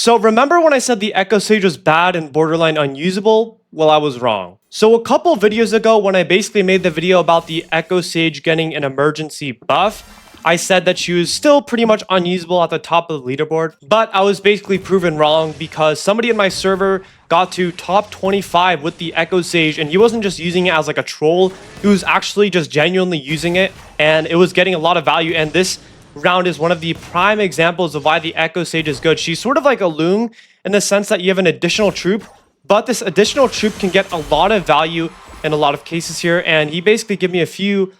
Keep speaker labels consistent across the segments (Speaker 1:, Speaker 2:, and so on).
Speaker 1: So remember when I said the Echo Sage was bad and borderline unusable? Well, I was wrong. So a couple videos ago when I basically made the video about the Echo Sage getting an emergency buff, I said that she was still pretty much unusable at the top of the leaderboard, but I was basically proven wrong because somebody in my server got to top 25 with the Echo Sage, and he wasn't just using it as like a troll, he was actually just genuinely using it, and it was getting a lot of value. And this round is one of the prime examples of why the Echo Sage is good. She's sort of like a Loong in the sense that you have an additional troop, but this additional troop can get a lot of value in a lot of cases here, and he basically gave me a few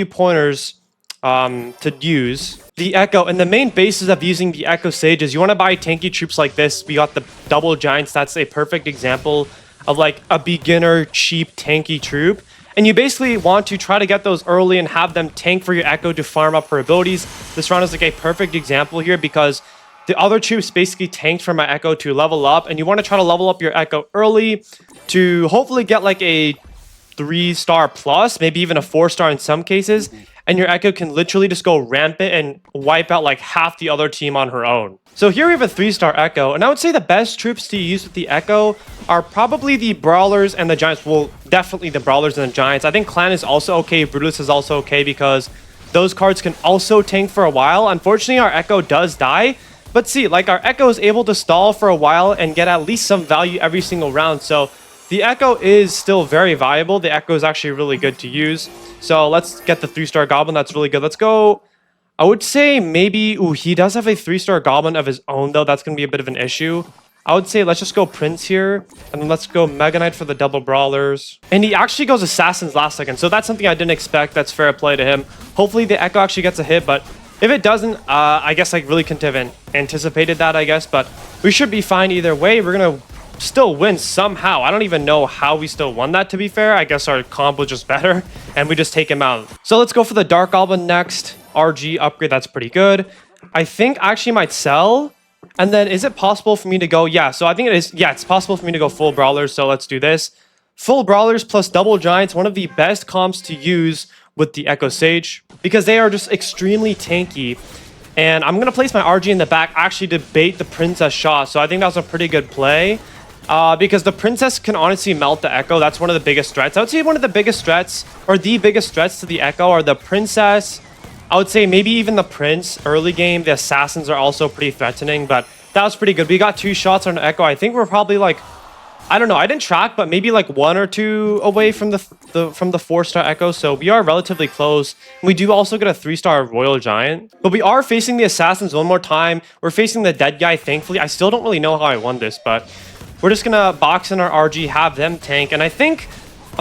Speaker 1: pointers to use the Echo. And the main basis of using the Echo Sage is you want to buy tanky troops like this. We got the double giants. That's a perfect example of like a beginner cheap tanky troop. And you basically want to try to get those early and have them tank for your Echo to farm up her abilities. This round is like a perfect example here because the other troops basically tanked for my Echo to level up. And you want to try to level up your Echo early to hopefully get like a 3-star plus, maybe even a 4-star in some cases. And your Echo can literally just go rampant and wipe out like half the other team on her own. So here we have a 3-star Echo, and I would say the best troops to use with the Echo are probably the Brawlers and the Giants. Well, definitely the Brawlers and the Giants. I think Clan is also okay, Brutus is also okay because those cards can also tank for a while. Unfortunately, our Echo does die, but see, like our Echo is able to stall for a while and get at least some value every single round. So the Echo is still very viable. The Echo is actually really good to use. So let's get the 3-star Goblin. That's really good. Let's go. I would say maybe... Ooh, he does have a 3-star Goblin of his own, though. That's going to be a bit of an issue. I would say let's just go Prince here. And then let's go Mega Knight for the double Brawlers. And he actually goes Assassins last second. So that's something I didn't expect. That's fair play to him. Hopefully the Echo actually gets a hit. But if it doesn't, I guess I really couldn't have anticipated that, I guess. But we should be fine either way. We're going to still win somehow. I don't even know how we still won that, to be fair. I guess our comp was just better and we just take him out. So let's go for the Dark Goblin next. RG upgrade, that's pretty good. I think I actually might sell. And then is it possible for me to go? Yeah, so I think it is. Yeah, it's possible for me to go full Brawlers. So let's do this. Full Brawlers plus double Giants, one of the best comps to use with the Echo Sage because they are just extremely tanky. And I'm going to place my RG in the back actually to bait the Princess shot. So I think that was a pretty good play. Because the Princess can honestly melt the Echo. That's one of the biggest threats. I would say one of the biggest threats, or the biggest threats to the Echo are the Princess. I would say maybe even the Prince early game. The Assassins are also pretty threatening, but that was pretty good. We got 2 shots on the Echo. I think we're probably like, I don't know. I didn't track, but maybe like 1 or 2 away from the 4-star Echo. So we are relatively close. We do also get a 3-star Royal Giant, but we are facing the Assassins one more time. We're facing the dead guy, thankfully. I still don't really know how I won this, but we're just gonna box in our RG, have them tank, and I think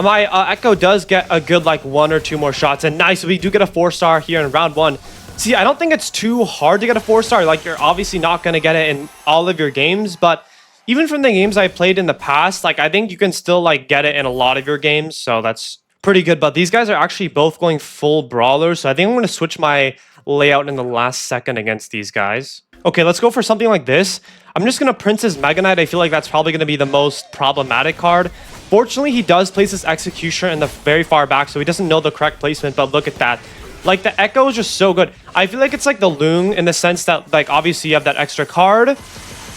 Speaker 1: my Echo does get a good like 1 or 2 more shots. And nice, we do get a 4-star here in round 1. See, I don't think it's too hard to get a 4-star. Like, you're obviously not gonna get it in all of your games, but even from the games I played in the past, like I think you can still like get it in a lot of your games. So that's pretty good. But these guys are actually both going full Brawlers, so I think I'm gonna switch my layout in the last second against these guys. Okay, let's go for something like this. I'm just going to Princess Mega Knight. I feel like that's probably going to be the most problematic card. Fortunately, he does place his Executioner in the very far back, so he doesn't know the correct placement, but look at that. Like, the Echo is just so good. I feel like it's like the Loong in the sense that, like, obviously you have that extra card,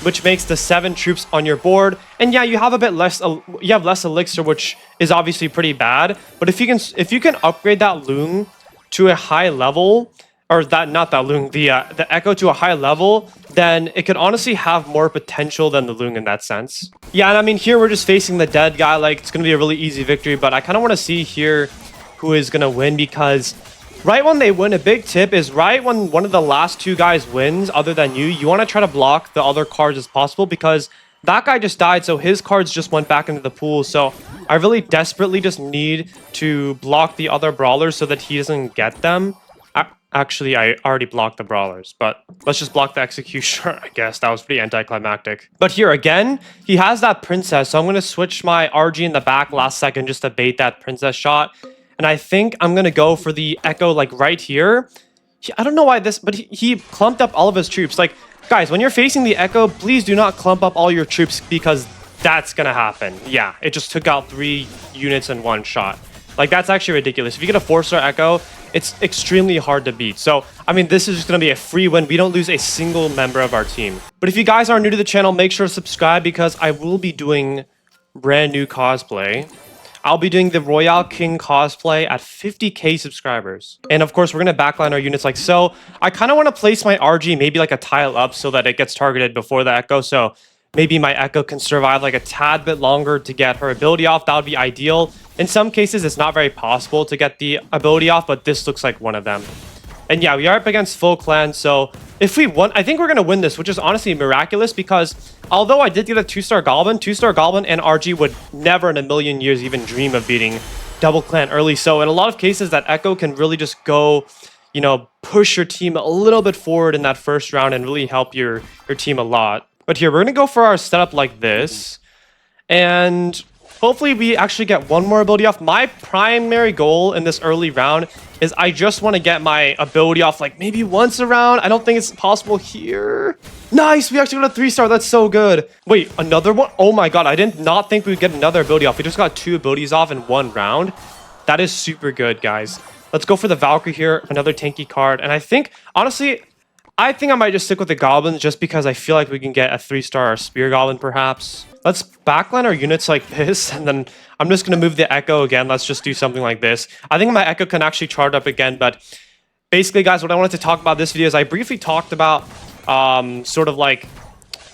Speaker 1: which makes the 7 troops on your board. And yeah, you have a bit less, you have less elixir, which is obviously pretty bad. But if you can upgrade that Loong to a high level, or not that Loong, the Echo to a high level, then it could honestly have more potential than the Loong in that sense. Yeah, and I mean, here we're just facing the dead guy. Like, it's going to be a really easy victory, but I kind of want to see here who is going to win, because right when they win, a big tip is right when one of the last 2 guys wins, other than you want to try to block the other cards as possible, because that guy just died, so his cards just went back into the pool. So I really desperately just need to block the other Brawlers so that he doesn't get them. Actually, I already blocked the Brawlers, but let's just block the Executioner, I guess. That was pretty anticlimactic. But here, again, he has that Princess, so I'm going to switch my RG in the back last second just to bait that Princess shot. And I think I'm going to go for the Echo, like, right here. I don't know why this, but he clumped up all of his troops. Like, guys, when you're facing the Echo, please do not clump up all your troops, because that's going to happen. Yeah, it just took out 3 units in 1 shot. Like, that's actually ridiculous. If you get a 4-star Echo, it's extremely hard to beat. So, I mean, this is just going to be a free win. We don't lose a single member of our team. But if you guys are new to the channel, make sure to subscribe because I will be doing brand new cosplay. I'll be doing the Royale King cosplay at 50k subscribers. And of course, we're going to backline our units like so. I kind of want to place my RG maybe like a tile up so that it gets targeted before the Echo. So maybe my Echo can survive like a tad bit longer to get her ability off. That would be ideal. In some cases, it's not very possible to get the ability off, but this looks like one of them. And yeah, we are up against full clan, so if we won, I think we're going to win this, which is honestly miraculous because although I did get a 2-star Goblin, 2-star Goblin and RG would never in a million years even dream of beating double clan early. So in a lot of cases, that Echo can really just go, you know, push your team a little bit forward in that first round and really help your team a lot. But here, we're going to go for our setup like this. And hopefully we actually get one more ability off. My primary goal in this early round is I just want to get my ability off like maybe once a round. I don't think it's possible here. Nice, we actually got a 3-star. That's so good. Wait, another one? Oh my god, I did not think we would get another ability off. We just got 2 abilities off in 1 round. That is super good, guys. Let's go for the Valkyrie here. Another tanky card. And I think, honestly, I think I might just stick with the Goblins just because I feel like we can get a 3-star Spear Goblin perhaps. Let's backline our units like this, and then I'm just going to move the Echo again. Let's just do something like this. I think my Echo can actually charge up again, but basically, guys, what I wanted to talk about this video is I briefly talked about sort of like,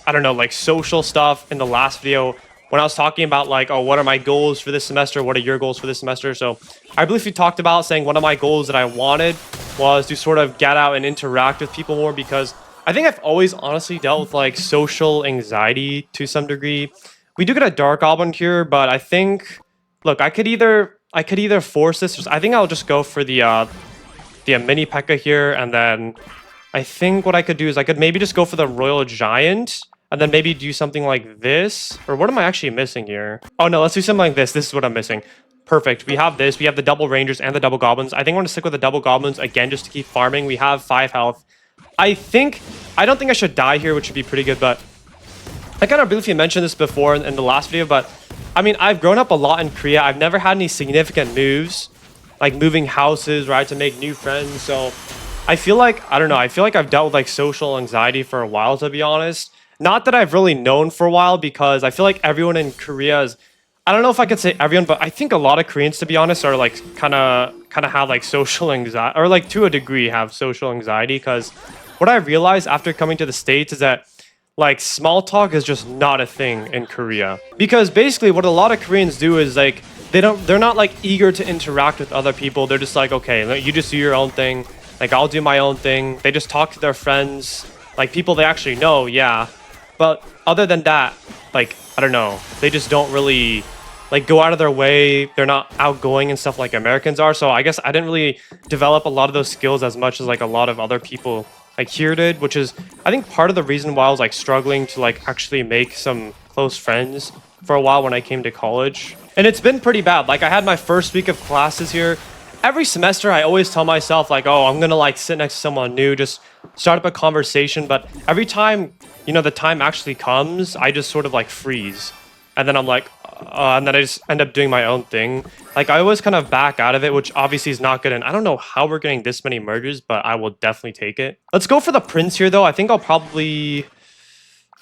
Speaker 1: I don't know, like social stuff in the last video when I was talking about like, oh, what are my goals for this semester? What are your goals for this semester? So I briefly talked about saying one of my goals that I wanted was to sort of get out and interact with people more because I think I've always honestly dealt with like social anxiety to some degree. We do get a Dark Goblin here, but I think, look, I could either force this. I think I'll just go for the mini P.E.K.K.A here, and then I think what I could do is I could maybe just go for the Royal Giant, and then maybe do something like this. Or what am I actually missing here? Oh no, let's do something like this. This is what I'm missing. Perfect. We have this. We have the double Rangers and the double Goblins. I think I'm going to stick with the double Goblins again just to keep farming. We have 5 health. I don't think I should die here, which would be pretty good, but I kind of briefly mentioned this before in the last video, but I mean, I've grown up a lot in Korea. I've never had any significant moves, like moving houses, right, to make new friends. So I feel like, I don't know, I feel like I've dealt with like social anxiety for a while, to be honest. Not that I've really known for a while, because I feel like everyone in Korea is, I don't know if I could say everyone, but I think a lot of Koreans, to be honest, are like kind of have like social anxiety, or like to a degree have social anxiety, because what I realized after coming to the States is that like small talk is just not a thing in Korea. Because basically what a lot of Koreans do is like they're not like eager to interact with other people. They're just like, okay, you just do your own thing. Like I'll do my own thing. They just talk to their friends, like people they actually know, yeah. But other than that, like I don't know, they just don't really like go out of their way. They're not outgoing and stuff like Americans are. So I guess I didn't really develop a lot of those skills as much as like a lot of other people like here did, which is I think part of the reason why I was like struggling to like actually make some close friends for a while when I came to college. And it's been pretty bad. Like I had my first week of classes here. Every semester I always tell myself like, oh, I'm gonna like sit next to someone new, just start up a conversation. But every time, you know, the time actually comes, I just sort of like freeze. And then I'm like, and then I just end up doing my own thing. Like I always kind of back out of it, which obviously is not good. And I don't know how we're getting this many merges, but I will definitely take it. Let's go for the Prince here, though. I think I'll probably...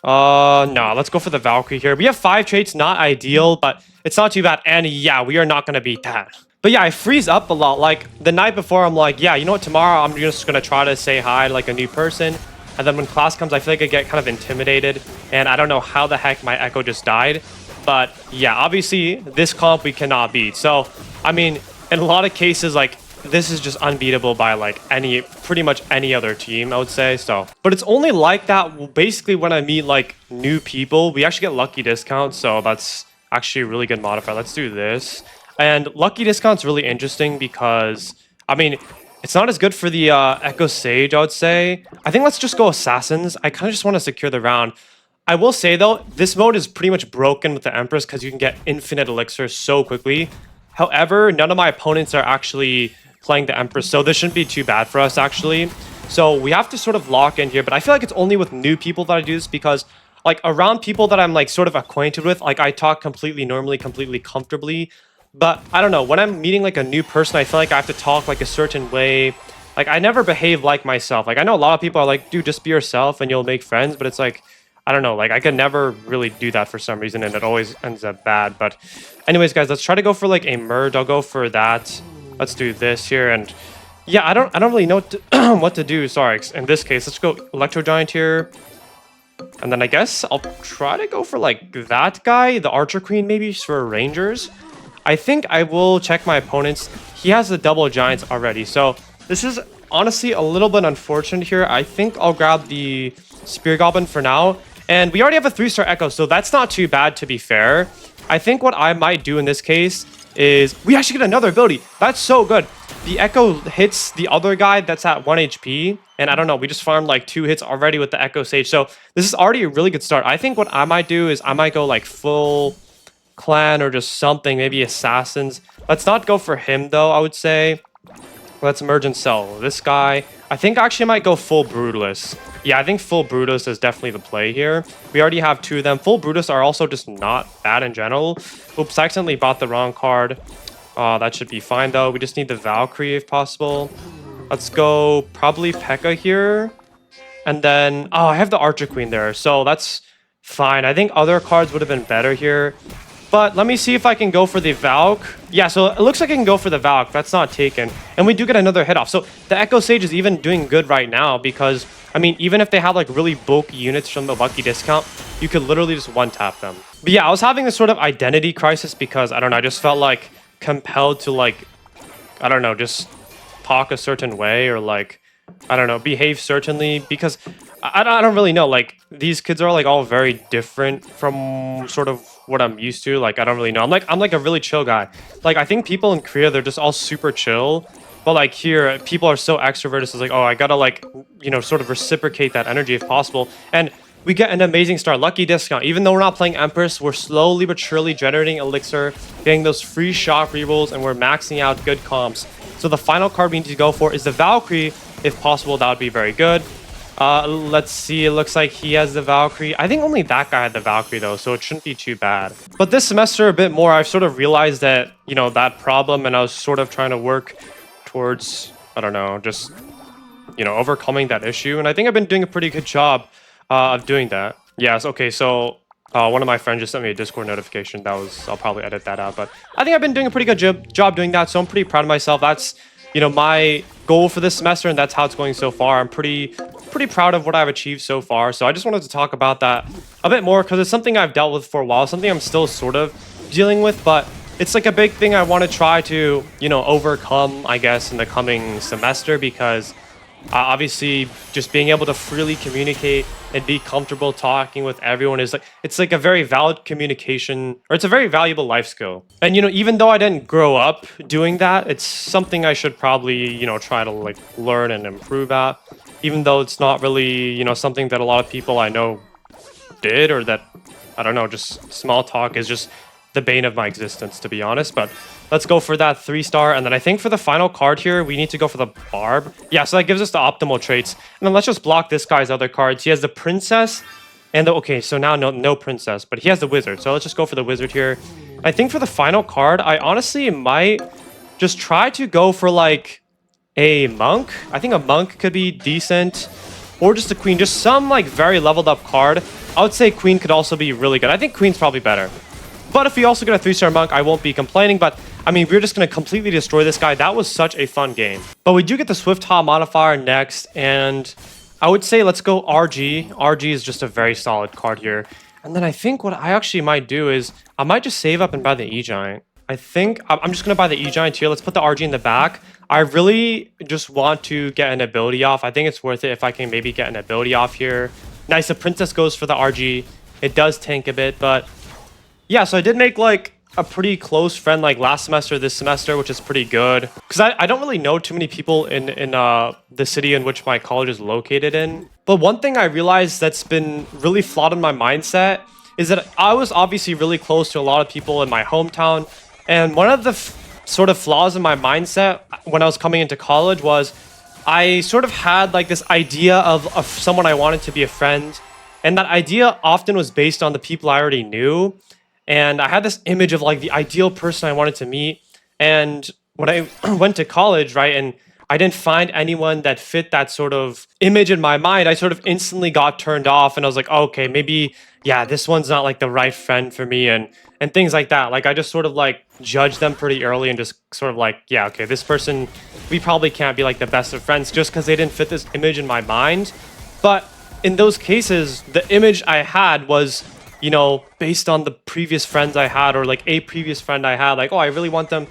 Speaker 1: no, let's go for the Valkyrie here. We have 5 traits, not ideal, but it's not too bad. And yeah, we are not going to beat that. But yeah, I freeze up a lot. Like the night before, I'm like, yeah, you know what? Tomorrow I'm just going to try to say hi to like a new person. And then when class comes, I feel like I get kind of intimidated. And I don't know how the heck my Echo just died. But yeah, obviously this comp we cannot beat. So, I mean, in a lot of cases, like this is just unbeatable by like pretty much any other team, I would say. So, but it's only like that basically when I meet like new people. We actually get lucky discounts. So that's actually a really good modifier. Let's do this. And lucky discount's really interesting because, I mean, it's not as good for the Echo Sage, I would say. I think let's just go Assassins. I kind of just want to secure the round. I will say, though, this mode is pretty much broken with the Empress because you can get infinite elixirs so quickly. However, none of my opponents are actually playing the Empress, so this shouldn't be too bad for us, actually. So we have to sort of lock in here, but I feel like it's only with new people that I do this because, like, around people that I'm, like, sort of acquainted with, like, I talk completely normally, completely comfortably. But I don't know, when I'm meeting like a new person, I feel like I have to talk like a certain way. Like I never behave like myself. Like I know a lot of people are like, dude, just be yourself and you'll make friends. But it's like, I don't know, like I could never really do that for some reason, and it always ends up bad. But anyways, guys, let's try to go for like a merge. I'll go for that. Let's do this here. And yeah, I don't really know what to, what to do. Sorry, in this case, let's go Electro Giant here. And then I guess I'll try to go for like that guy, the Archer Queen maybe for Rangers. I think I will check my opponents. He has the double giants already, so this is honestly a little bit unfortunate here. I think I'll grab the Spear Goblin for now. And we already have a 3-star Echo, so that's not too bad to be fair. I think what I might do in this case is we actually get another ability. That's so good. The Echo hits the other guy that's at 1 HP. And I don't know, we just farmed like 2 hits already with the Echo Sage. So this is already a really good start. I think what I might do is I might go like full clan or just something, maybe assassins. Let's not go for him though, I would say. Let's merge and sell this guy. I think I actually might go full Brutalist. Yeah, I think full Brutus is definitely the play here. We already have 2 of them. Full Brutus are also just not bad in general. Oops, I accidentally bought the wrong card. That should be fine though. We just need the Valkyrie if possible. Let's go probably P.E.K.K.A here. And then, oh, I have the Archer Queen there, so that's fine. I think other cards would have been better here. But let me see if I can go for the Valk. Yeah, so it looks like I can go for the Valk. That's not taken. And we do get another hit off. So the Echo Sage is even doing good right now because, I mean, even if they have like really bulky units from the Lucky Discount, you could literally just one-tap them. But yeah, I was having this sort of identity crisis because, I don't know, I just felt like compelled to like, I don't know, just talk a certain way or like, I don't know, behave certainly because I don't really know. Like, these kids are like all very different from sort of what I'm used to. Like, I don't really know. I'm like a really chill guy. Like, I think people in Korea, they're just all super chill. But like here, people are so extroverted. It's like, oh, I gotta like, you know, sort of reciprocate that energy if possible. And we get an amazing start. Lucky Discount. Even though we're not playing Empress, we're slowly but surely generating Elixir, getting those free shock rerolls, and we're maxing out good comps. So the final card we need to go for is the Valkyrie. If possible, that would be very good. Let's see. It looks like he has the Valkyrie. I think only that guy had the Valkyrie though, so it shouldn't be too bad. But this semester a bit more, I've sort of realized that, you know, that problem, and I was sort of trying to work towards, I don't know, just, you know, overcoming that issue. And I think I've been doing a pretty good job of doing that. Yes, okay, so one of my friends just sent me a Discord notification. That was, I'll probably edit that out, but I think I've been doing a pretty good job doing that, so I'm pretty proud of myself. That's, you know, my goal for this semester, and that's how it's going so far. I'm pretty proud of what I've achieved so far. So I just wanted to talk about that a bit more because it's something I've dealt with for a while, something I'm still sort of dealing with, but it's like a big thing I want to try to, you know, overcome, I guess, in the coming semester because obviously just being able to freely communicate and be comfortable talking with everyone is like, it's like a very valid communication, or it's a very valuable life skill. And, you know, even though I didn't grow up doing that, it's something I should probably, you know, try to like learn and improve at, even though it's not really, you know, something that a lot of people I know did, or that, I don't know, just small talk is just the bane of my existence, to be honest. But let's go for that 3-star. And then I think for the final card here, we need to go for the Barb. Yeah, so that gives us the optimal traits. And then let's just block this guy's other cards. He has the Princess and the... Okay, so now no Princess, but he has the Wizard. So let's just go for the Wizard here. I think for the final card, I honestly might just try to go for like a Monk. I think a Monk could be decent. Or just a Queen. Just some like very leveled up card. I would say Queen could also be really good. I think Queen's probably better. But if we also get a 3-star Monk, I won't be complaining. But, I mean, we're just going to completely destroy this guy. That was such a fun game. But we do get the Swift Hop modifier next. And I would say let's go RG. RG is just a very solid card here. And then I think what I actually might do is I might just save up and buy the E-Giant. I think I'm just going to buy the E-Giant here. Let's put the RG in the back. I really just want to get an ability off. I think it's worth it if I can maybe get an ability off here. Nice, the Princess goes for the RG. It does tank a bit, but... yeah, so I did make like a pretty close friend like last semester, this semester, which is pretty good. Because I don't really know too many people in the city in which my college is located in. But one thing I realized that's been really flawed in my mindset is that I was obviously really close to a lot of people in my hometown. And one of the sort of flaws in my mindset when I was coming into college was I sort of had like this idea of someone I wanted to be a friend. And that idea often was based on the people I already knew. and I had this image of like the ideal person I wanted to meet. And when I went to college, right, and I didn't find anyone that fit that sort of image in my mind, I sort of instantly got turned off, and I was like, oh, okay, maybe, yeah, this one's not like the right friend for me, and things like that. Like I just sort of like judged them pretty early and just sort of like, yeah, okay, this person, we probably can't be like the best of friends just because they didn't fit this image in my mind. But in those cases, the image I had was, based on the previous friends I had, or like a previous friend I had, like, oh, I really want to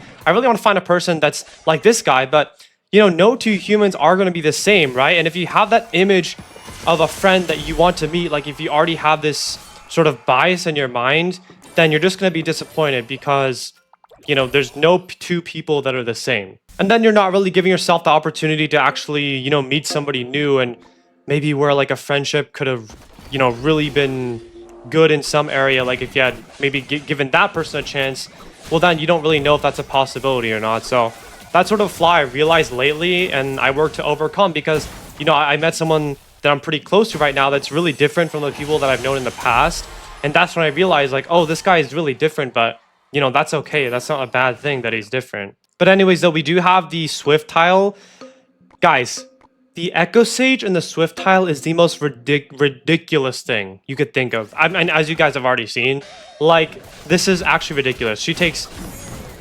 Speaker 1: find a person that's like this guy. But, no two humans are going to be the same, right? And if you have that image of a friend that you want to meet, like if you already have this sort of bias in your mind, then you're just going to be disappointed because, there's no two people that are the same. And then you're not really giving yourself the opportunity to actually, meet somebody new, and maybe where like a friendship could have, really been good in some area. Like if you had maybe given that person a chance, well, then you don't really know if that's a possibility or not. So that sort of flaw I realized lately, and I work to overcome because, I met someone that I'm pretty close to right now that's really different from the people that I've known in the past. And that's when I realized, like, oh, this guy is really different, but, that's okay. That's not a bad thing that he's different. But anyways, though, we do have the Swift tile. Guys, the Echo Sage and the Swift tile is the most ridiculous thing you could think of. I mean, as you guys have already seen, like, this is actually ridiculous. She takes...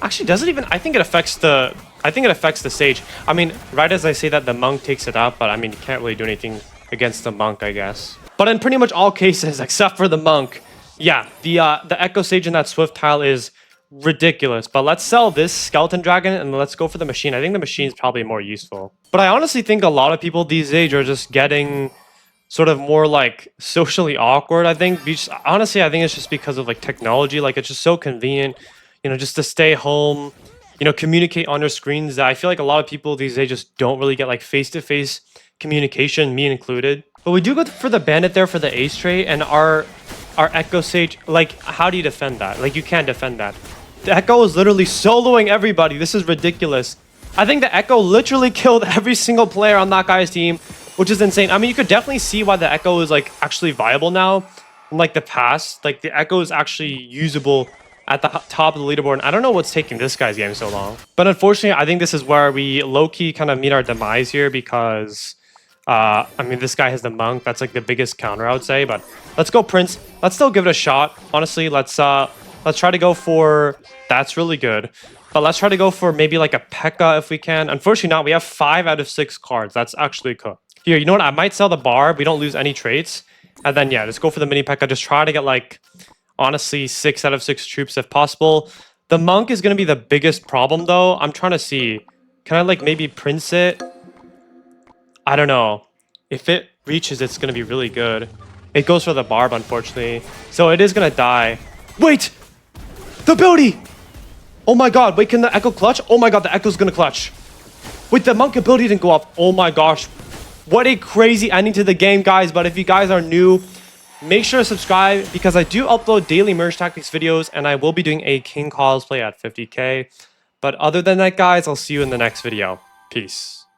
Speaker 1: Actually, doesn't even... I think it affects the Sage. I mean, right as I say that, the Monk takes it up, but I mean, you can't really do anything against the Monk, I guess. But in pretty much all cases, except for the Monk, yeah, the Echo Sage in that Swift tile is ridiculous. But let's sell this Skeleton Dragon and let's go for the Machine. I think the Machine's probably more useful. But I honestly think a lot of people these days are just getting sort of more like socially awkward, I think. Honestly, I think it's just because of like technology. Like it's just so convenient, just to stay home, communicate on your screens, that I feel like a lot of people these days just don't really get like face-to-face communication, me included. But we do go for the Bandit there for the Ace trait, and our Echo Sage, like, how do you defend that? Like, you can't defend that. The Echo is literally soloing everybody. This is ridiculous. I think the Echo literally killed every single player on that guy's team, which is insane. I mean, you could definitely see why the Echo is like actually viable now. Unlike the past, like the Echo is actually usable at the top of the leaderboard. And I don't know what's taking this guy's game so long. But unfortunately, I think this is where we low-key kind of meet our demise here because, I mean, this guy has the Monk. That's like the biggest counter, I would say. But let's go Prince. Let's still give it a shot. Honestly, let's try to go for... That's really good. But let's try to go for maybe like a P.E.K.K.A if we can. Unfortunately not. We have 5 out of 6 cards. That's actually cooked. Here, you know what? I might sell the Barb. We don't lose any traits. And then, yeah, just go for the mini P.E.K.K.A. Just try to get like... Honestly, 6 out of 6 troops if possible. The Monk is going to be the biggest problem, though. I'm trying to see. Can I, like, maybe Prince it? I don't know. If it reaches, it's going to be really good. It goes for the Barb, unfortunately. So it is going to die. Wait! The ability! Oh my god. Wait, can the Echo clutch? Oh my god, the Echo's going to clutch. Wait, the Monk ability didn't go off. Oh my gosh. What a crazy ending to the game, guys. But if you guys are new... Make sure to subscribe because I do upload daily merge tactics videos and I will be doing a King cosplay at 50k. But other than that, guys, I'll see you in the next video. Peace.